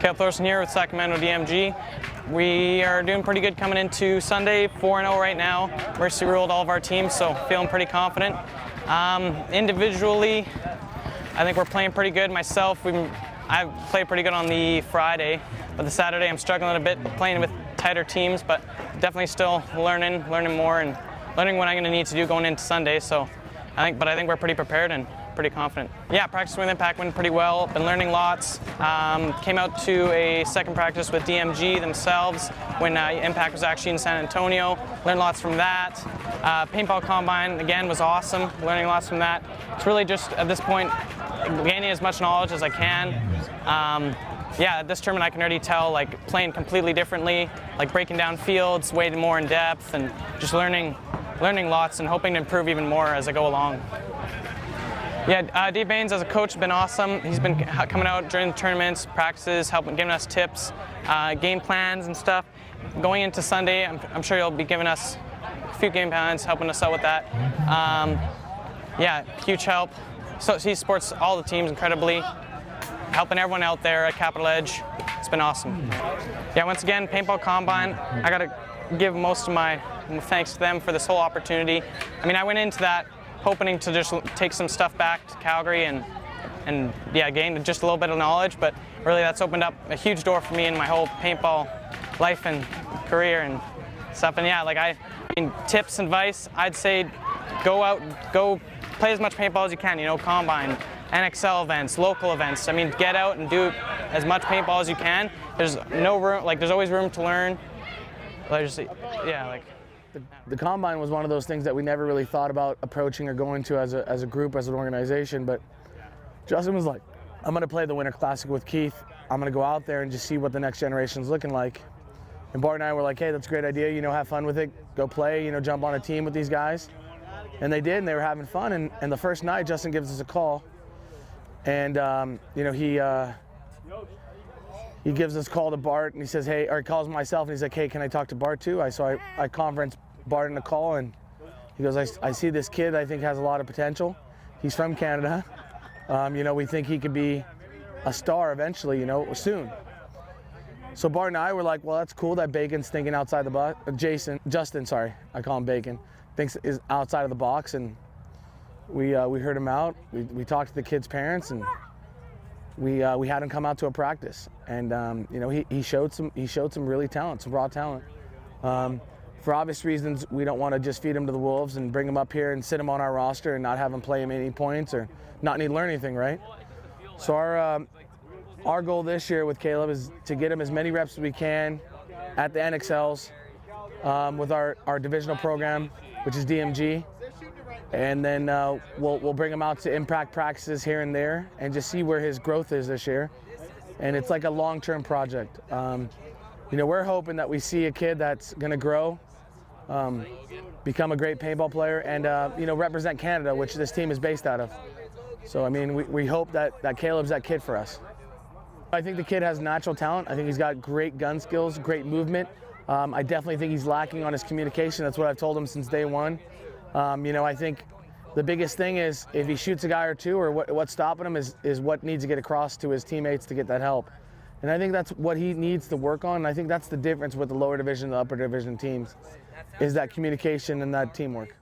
Caleb Thorsen here with Sacramento DMG. We are doing pretty good coming into Sunday, 4-0 right now. Mercy ruled all of our teams, so feeling pretty confident. Individually, I think we're playing pretty good. Myself, I played pretty good on the Friday, but the Saturday I'm struggling a bit playing with tighter teams, but definitely still learning more and learning what I'm going to need to do going into Sunday. So I think we're pretty prepared and pretty confident. Yeah, practicing with Impact went pretty well. Been learning lots. Came out to a second practice with DMG themselves when Impact was actually in San Antonio. Learned lots from that. Paintball Combine, again, was awesome. Learning lots from that. It's really just, at this point, gaining as much knowledge as I can. Yeah, at this tournament I can already tell, like, playing completely differently, like breaking down fields way more in depth, and just learning lots and hoping to improve even more as I go along. Yeah, Bains as a coach has been awesome. He's been coming out during the tournaments, practices, giving us tips, game plans and stuff. Going into Sunday, I'm sure he'll be giving us a few game plans, helping us out with that. Yeah, huge help. So he supports all the teams incredibly, helping everyone out there at Capital Edge. It's been awesome. Yeah, once again, Paintball Combine, I got to give most of my thanks to them for this whole opportunity. I mean, I went into that hoping to just take some stuff back to Calgary and yeah, gain just a little bit of knowledge, but really that's opened up a huge door for me in my whole paintball life and career and stuff. And yeah, like I mean, tips and advice, I'd say go out, go play as much paintball as you can, you know, Combine, NXL events, local events. I mean, get out and do as much paintball as you can. There's no room, like there's always room to learn. Yeah, like. The Combine was one of those things that we never really thought about approaching or going to as a group, as an organization, but Justin was like, I'm going to play the Winter Classic with Keith. I'm going to go out there and just see what the next generation's looking like. And Bart and I were like, hey, that's a great idea, you know, have fun with it, go play, you know, jump on a team with these guys. And they did, and they were having fun, and the first night Justin gives us a call, and you know, he gives us a call to Bart, and he says, hey, or he calls myself, and he's like, hey, can I talk to Bart too? I conference Bart in the call, and he goes, I see this kid I think has a lot of potential. He's from Canada. You know, we think he could be a star eventually, you know, soon. So Bart and I were like, well, that's cool that Bacon's thinking outside the box. Justin, sorry, I call him Bacon, thinks is outside of the box, and we heard him out. We talked to the kid's parents, and we had him come out to a practice, and you know, he showed some really talent, some raw talent. For obvious reasons, we don't want to just feed him to the wolves and bring him up here and sit him on our roster and not have him play him any points or not need to learn anything, right? So our goal this year with Caleb is to get him as many reps as we can at the NXLs with our divisional program, which is DMG, and then we'll bring him out to Impact practices here and there and just see where his growth is this year. And it's like a long-term project. You know, we're hoping that we see a kid that's going to grow, become a great paintball player, and you know, represent Canada, which this team is based out of. So I mean, we hope that Caleb's that kid for us. I think the kid has natural talent. I think he's got great gun skills, great movement. I definitely think he's lacking on his communication. That's what I've told him since day one. You know, I think the biggest thing is if he shoots a guy or two, or what's stopping him is what needs to get across to his teammates to get that help. And I think that's what he needs to work on. And I think that's the difference with the lower division and the upper division teams, is that communication and that teamwork.